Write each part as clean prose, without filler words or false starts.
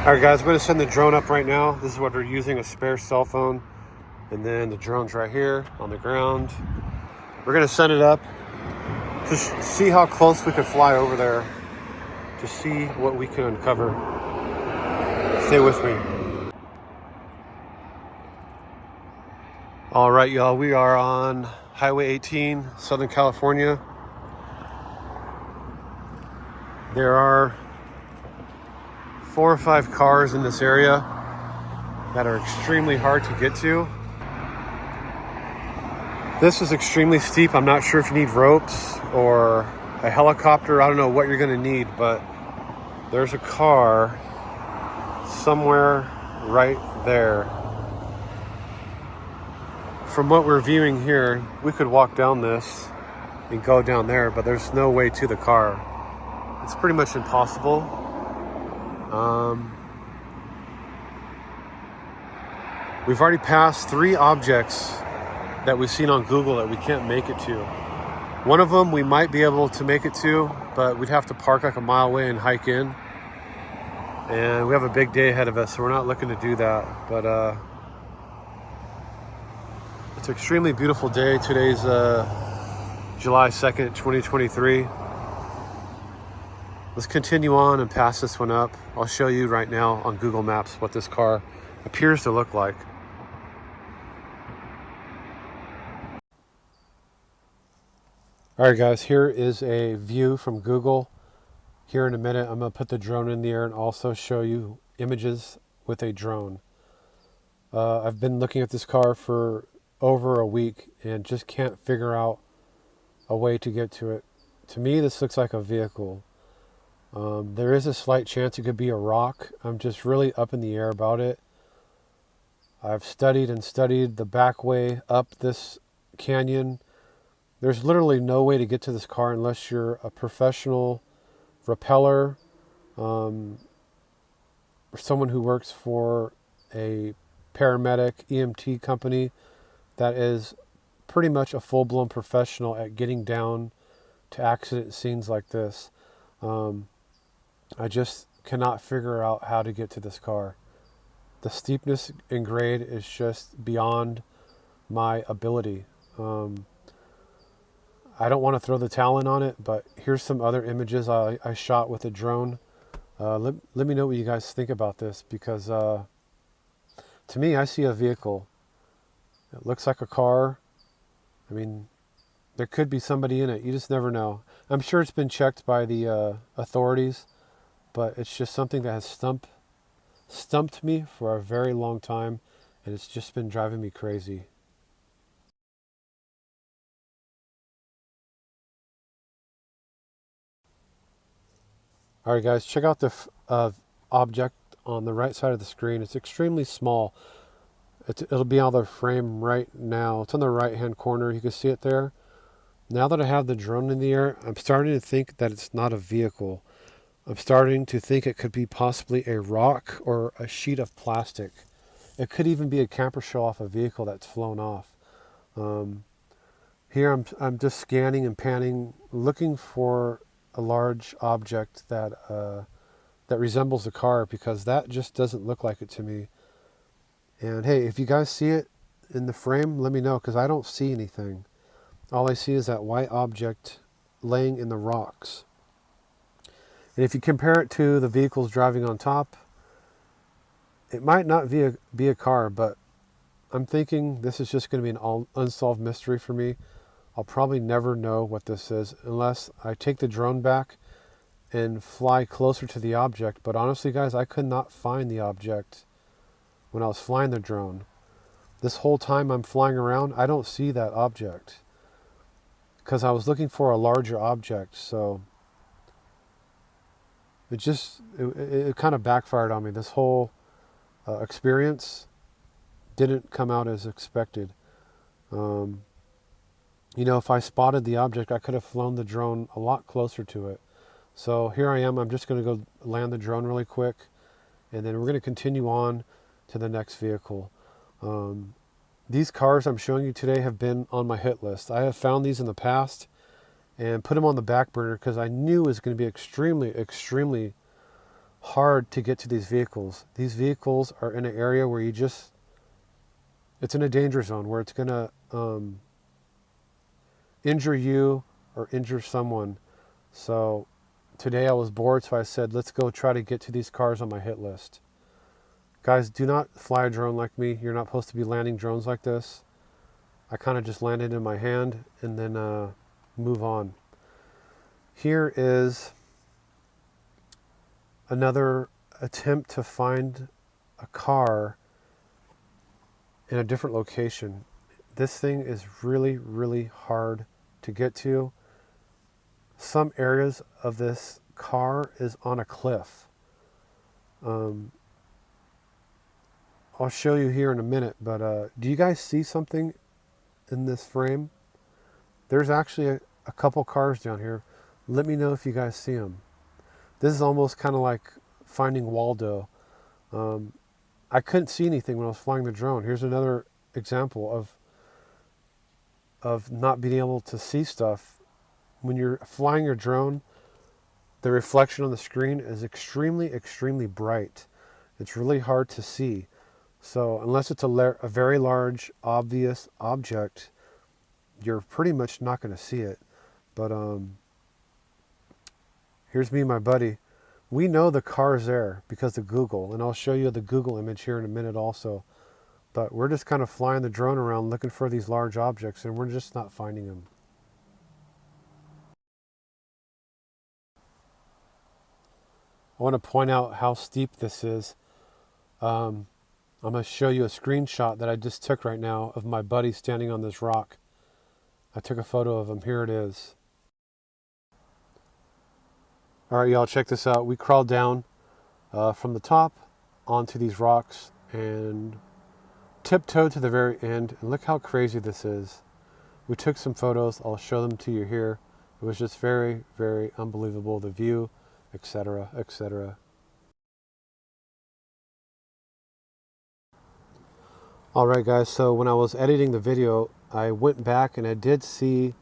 Alright guys, we're going to send the drone up right now. This is what we're using, a spare cell phone. And then the drone's right here on the ground. We're going to send it up to see how close we could fly over there to see what we can uncover. Stay with me. Alright y'all, we are on Highway 18, Southern California. There are 4 or 5 cars in this area that are extremely hard to get to. This is extremely steep. I'm not sure if you need ropes or a helicopter. I don't know what you're going to need, but there's a car somewhere right there. From what we're viewing here, we could walk down this and go down there, but there's no way to the car. It's pretty much impossible. We've already passed 3 objects that we've seen on Google that we can't make it to. One of them we might be able to make it to, but we'd have to park like a mile away and hike in. And we have a big day ahead of us, so we're not looking to do that. But it's an extremely beautiful day. Today's July 2nd, 2023. Let's continue on and pass this one up. I'll show you right now on Google Maps what this car appears to look like. All right guys, here is a view from Google. Here in a minute, I'm gonna put the drone in the air and also show you images with a drone. I've been looking at this car for over a week and just can't figure out a way to get to it. To me, this looks like a vehicle. There is a slight chance it could be a rock. I'm just really up in the air about it. I've studied and studied the back way up this canyon. There's literally no way to get to this car unless you're a professional rappeller, or someone who works for a paramedic EMT company that is pretty much a full-blown professional at getting down to accident scenes like this. I just cannot figure out how to get to this car. The steepness and grade is just beyond my ability. I don't want to throw the towel in on it, but here's some other images I shot with a drone. Let me know what you guys think about this, because to me, I see a vehicle. It looks like a car. I mean, there could be somebody in it. You just never know. I'm sure it's been checked by the authorities, but it's just something that has stumped me for a very long time, and it's just been driving me crazy. All right, guys, check out the object on the right side of the screen. It's extremely small. It'll be out of the frame right now. It's on the right-hand corner. You can see it there. Now that I have the drone in the air, I'm starting to think that it's not a vehicle. I'm starting to think it could be possibly a rock or a sheet of plastic. It could even be a camper shell off a vehicle that's flown off. Here I'm just scanning and panning, looking for a large object that resembles a car, because that just doesn't look like it to me. And hey, if you guys see it in the frame, let me know, because I don't see anything. All I see is that white object laying in the rocks. And if you compare it to the vehicles driving on top, it might not be a car, but I'm thinking this is just going to be an unsolved mystery for me. I'll probably never know what this is unless I take the drone back and fly closer to the object. But honestly, guys, I could not find the object when I was flying the drone. This whole time I'm flying around, I don't see that object, because I was looking for a larger object. So it kind of backfired on me. This whole experience didn't come out as expected. You know, if I spotted the object, I could have flown the drone a lot closer to it. So here I am. I'm just going to go land the drone really quick, and then we're going to continue on to the next vehicle. These cars I'm showing you today have been on my hit list. I have found these in the past and put them on the back burner because I knew it was going to be extremely hard to get to these vehicles. These vehicles are in an area where it's in a danger zone where it's going to injure you or injure someone. So today I was bored, so I said, let's go try to get to these cars on my hit list. Guys, do not fly a drone like me. You're not supposed to be landing drones like this. I kind of just landed in my hand and then move on. Here is another attempt to find a car in a different location. This thing is really, really hard to get to. Some areas of this car is on a cliff. I'll show you here in a minute, but do you guys see something in this frame? There's actually a couple cars down here. Let me know if you guys see them. This is almost kind of like finding Waldo. I couldn't see anything when I was flying the drone. Here's another example of not being able to see stuff. When you're flying your drone, the reflection on the screen is extremely, extremely bright. It's really hard to see. So unless it's a very large, obvious object, you're pretty much not going to see it. But here's me and my buddy. We know the car's there because of Google, and I'll show you the Google image here in a minute also. But we're just kind of flying the drone around looking for these large objects, and we're just not finding them. I want to point out how steep this is. I'm going to show you a screenshot that I just took right now of my buddy standing on this rock. I took a photo of him. Here it is. All right, y'all, check this out. We crawled down from the top onto these rocks and tiptoed to the very end. And look how crazy this is. We took some photos. I'll show them to you here. It was just very, very unbelievable. The view, etc., etc. Alright guys, so when I was editing the video, I went back and I did see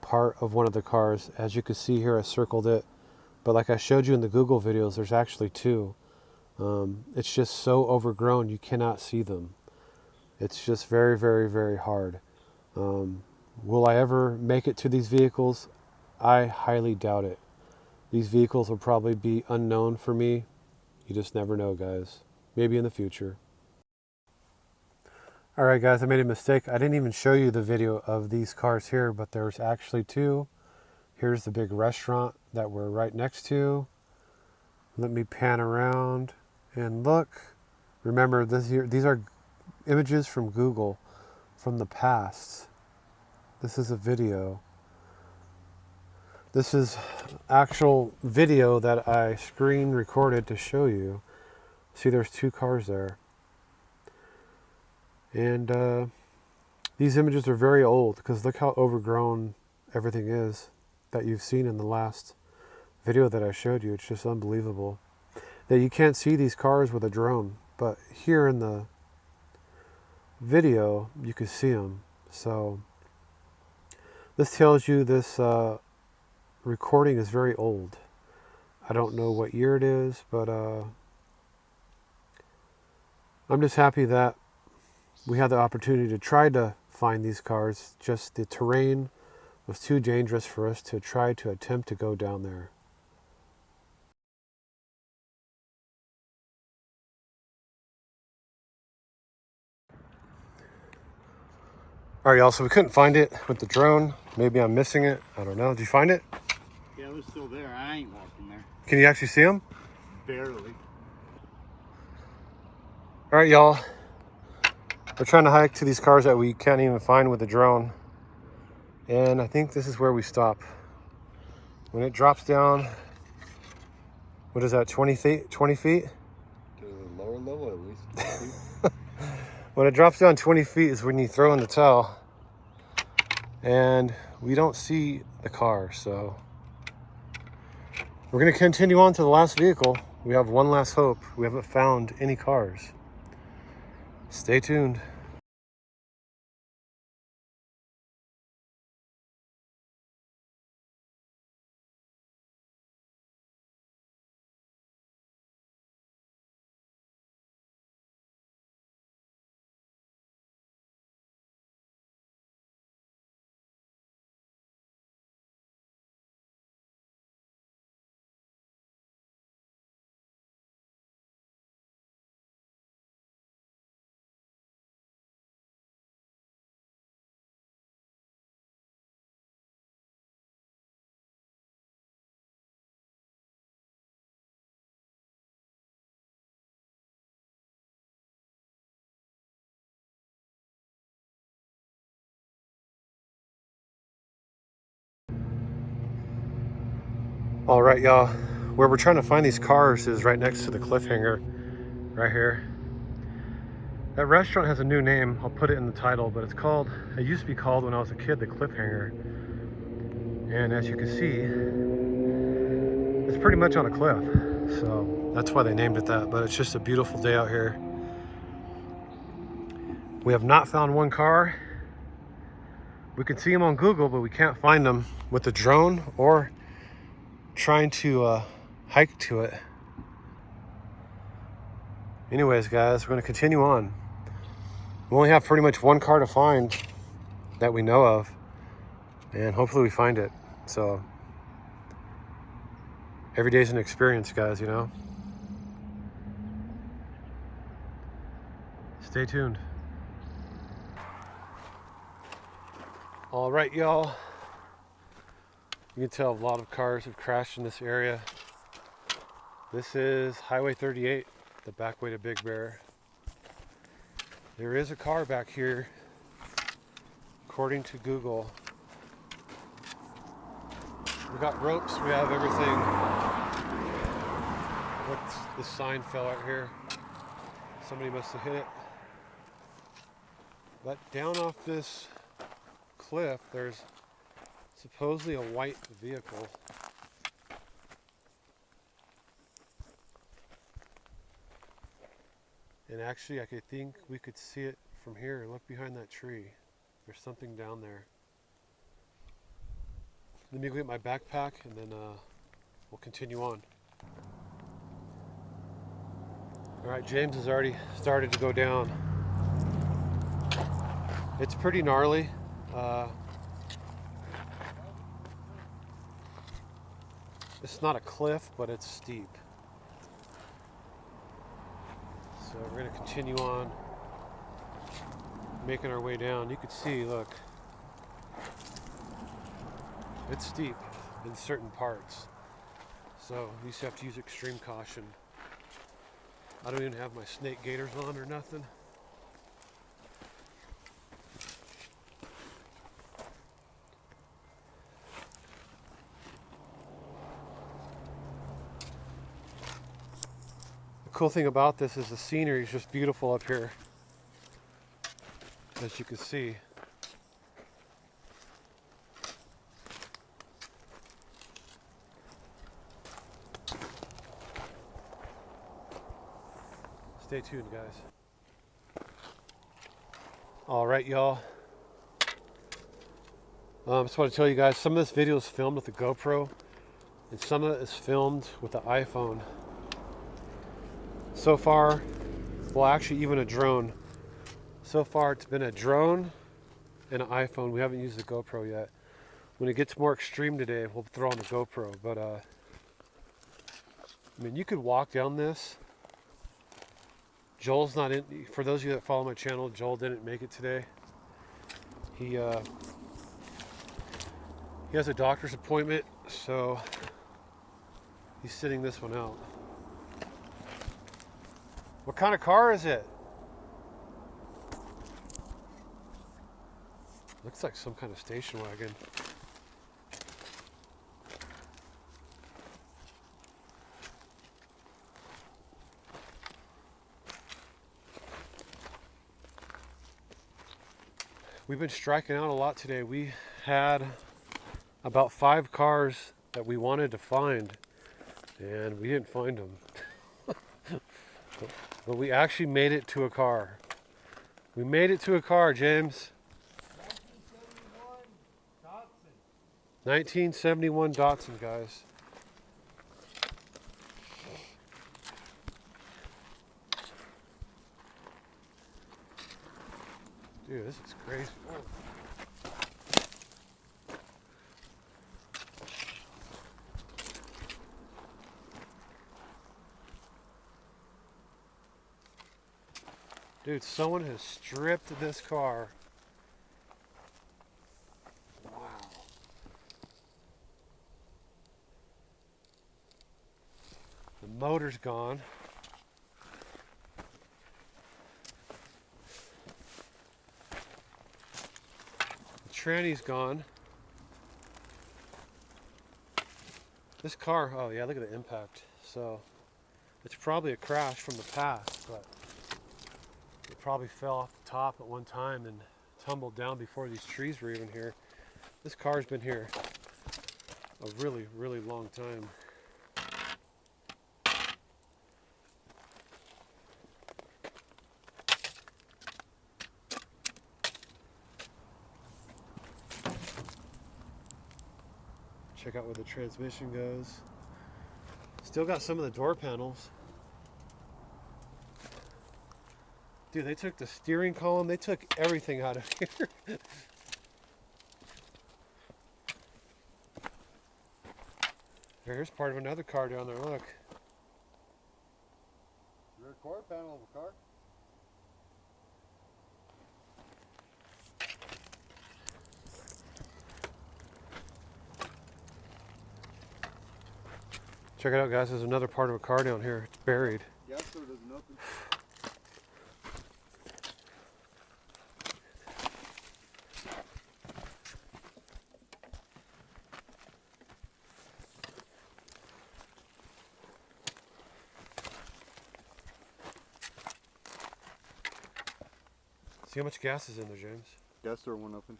part of one of the cars. As you can see here, I circled it. But like I showed you in the Google videos, there's actually two. It's just so overgrown, you cannot see them. It's just very, very, very hard. Will I ever make it to these vehicles? I highly doubt it. These vehicles will probably be unknown for me. You just never know, guys. Maybe in the future. Alright guys, I made a mistake. I didn't even show you the video of these cars here, but there's actually two. Here's the big restaurant that we're right next to. Let me pan around and look. Remember, these are images from Google from the past. This is a video. This is actual video that I screen recorded to show you. See, there's two cars there. And these images are very old because look how overgrown everything is that you've seen in the last video that I showed you. It's just unbelievable that you can't see these cars with a drone, but here in the video you can see them. So this tells you this recording is very old. I don't know what year it is, but I'm just happy that we had the opportunity to try to find these cars. Just the terrain was too dangerous for us to try to attempt to go down there. All right, y'all, so we couldn't find it with the drone. Maybe I'm missing it. I don't know. Did you find it? Yeah, it was still there. I ain't walking there. Can you actually see them? Barely. All right, y'all. We're trying to hike to these cars that we can't even find with the drone. And I think this is where we stop. When it drops down, what is that, 20 feet? 20 feet? To the lower level at least. When it drops down 20 feet is when you throw in the towel. And we don't see the car, so we're going to continue on to the last vehicle. We have one last hope. We haven't found any cars. Stay tuned. All right, y'all. Where we're trying to find these cars is right next to the cliff hanger, right here. That restaurant has a new name. I'll put it in the title, but it used to be called when I was a kid, the Cliffhanger. And as you can see, it's pretty much on a cliff. So that's why they named it that, but it's just a beautiful day out here. We have not found one car. We can see them on Google, but we can't find them with the drone or trying to hike to it. Anyways, guys, we're gonna continue on. We only have pretty much one car to find that we know of, and hopefully we find it. So every day's an experience, guys, you know? Stay tuned. All right, y'all. You can tell a lot of cars have crashed in this area. This is Highway 38, the back way to Big Bear. There is a car back here, according to Google. We got ropes, we have everything. Look, the sign fell out here. Somebody must have hit it. But down off this cliff, there's supposedly a white vehicle. And actually, I could think we could see it from here. Look behind that tree. There's something down there. Let me go get my backpack and then we'll continue on. All right, James has already started to go down. It's pretty gnarly. It's not a cliff, but it's steep. So we're going to continue on, making our way down. You can see, look, it's steep in certain parts. So you just have to use extreme caution. I don't even have my snake gaiters on or nothing. The cool thing about this is the scenery is just beautiful up here, as you can see. Stay tuned, guys. All right, y'all. Just want to tell you guys, some of this video is filmed with the GoPro, and some of it is filmed with the iPhone. So far, well, actually even a drone. So far, it's been a drone and an iPhone. We haven't used the GoPro yet. When it gets more extreme today, we'll throw on the GoPro. But I mean, you could walk down this. Joel's not in. For those of you that follow my channel, Joel didn't make it today. He has a doctor's appointment, so he's sitting this one out. What kind of car is it? Looks like some kind of station wagon. We've been striking out a lot today. We had about 5 cars that we wanted to find, and we didn't find them. But we actually made it to a car. We made it to a car, James. 1971 Datsun, guys. Dude, this is crazy. Dude, someone has stripped this car. Wow. The motor's gone. The tranny's gone. This car, oh yeah, look at the impact. So it's probably a crash from the past, but it probably fell off the top at one time and tumbled down before these trees were even here. This car's been here a really, really long time. Check out where the transmission goes. Still got some of the door panels. Dude, they took the steering column, they took everything out of here. Here's part of another car down there, look. Rear quarter panel of a car. Check it out, guys, there's another part of a car down here. It's buried. Gas door doesn't open. See how much gas is in there, James? Gas door won't open.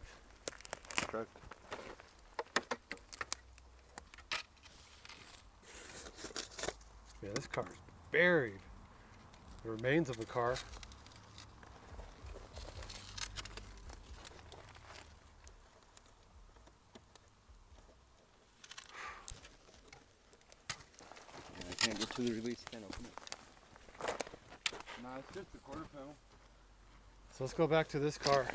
Correct. Yeah, this car is buried. The remains of the car. I can't get to the release, can't open it. Nah, it's just a quarter panel. So let's go back to this car.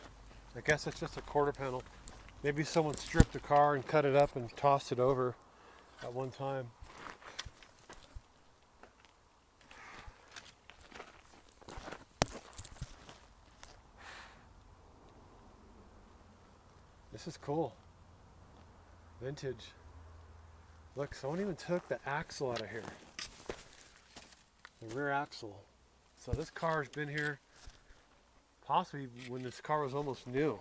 I guess it's just a quarter panel. Maybe someone stripped the car and cut it up and tossed it over at one time. This is cool. Vintage. Look, someone even took the axle out of here. The rear axle. So this car's been here possibly when this car was almost new.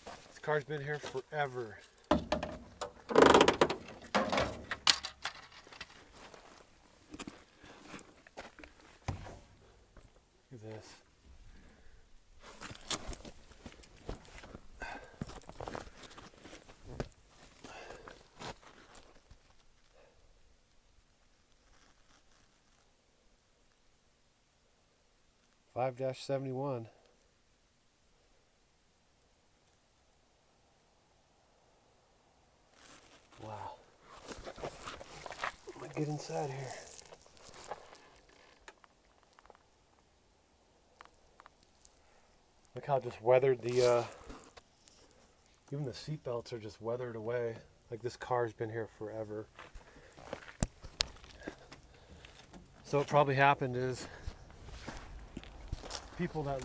This car's been here forever. Look at this. /71. Wow. Let me get inside here. Look how just weathered the, even the seat belts are just weathered away. Like this car's been here forever. So what probably happened is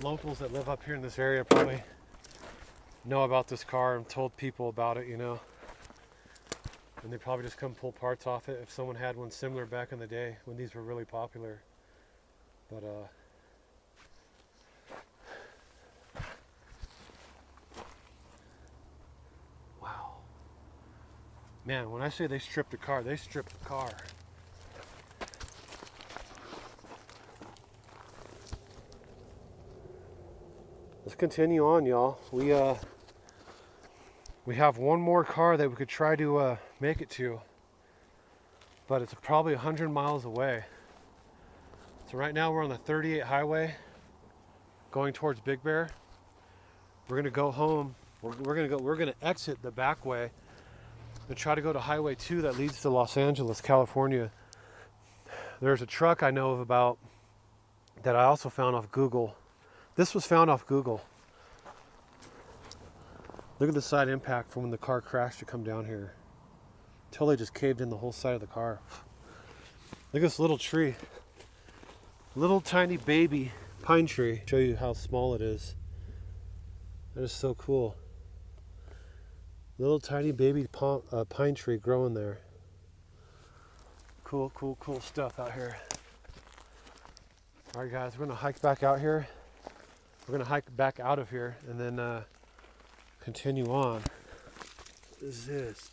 locals that live up here in this area probably know about this car and told people about it, you know. And they probably just come pull parts off it if someone had one similar back in the day when these were really popular. But wow. Man, when I say they stripped a car, they stripped the car. Let's continue on, y'all. We have one more car that we could try to make it to, but it's probably 100 miles away. So right now we're on the 38 highway going towards Big Bear. We're gonna go home. We're gonna exit the back way and try to go to Highway 2 that leads to Los Angeles, California. There's a truck I know of about that I also found off Google. This was found off Google. Look at the side impact from when the car crashed to come down here. Totally just caved in the whole side of the car. Look at this little tree. Little tiny baby pine tree. Show you how small it is. That is so cool. Little tiny baby pine tree growing there. Cool, cool, cool stuff out here. All right, guys, we're gonna hike back out here. We're gonna hike back out of here and then continue on. What is this?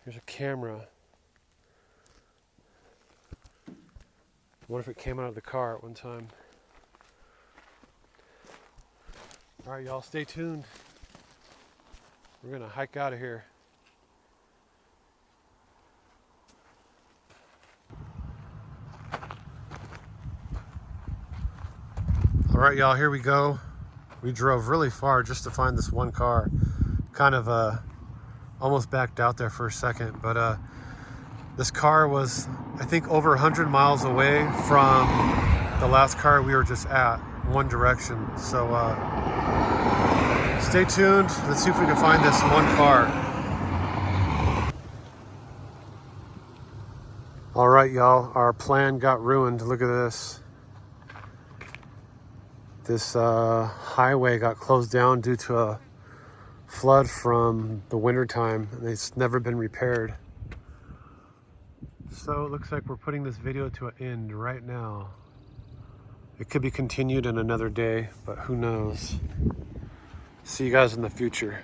Here's a camera. What if it came out of the car at one time? All right, y'all, stay tuned. We're gonna hike out of here. All right, y'all, here we go. We drove really far just to find this one car. Kind of almost backed out there for a second, but this car was, I think, over 100 miles away from the last car we were just at, one direction. So stay tuned. Let's see if we can find this one car. All right, y'all, our plan got ruined. Look at this. This highway got closed down due to a flood from the winter time, and it's never been repaired. So it looks like we're putting this video to an end right now. It could be continued in another day, but who knows. See you guys in the future.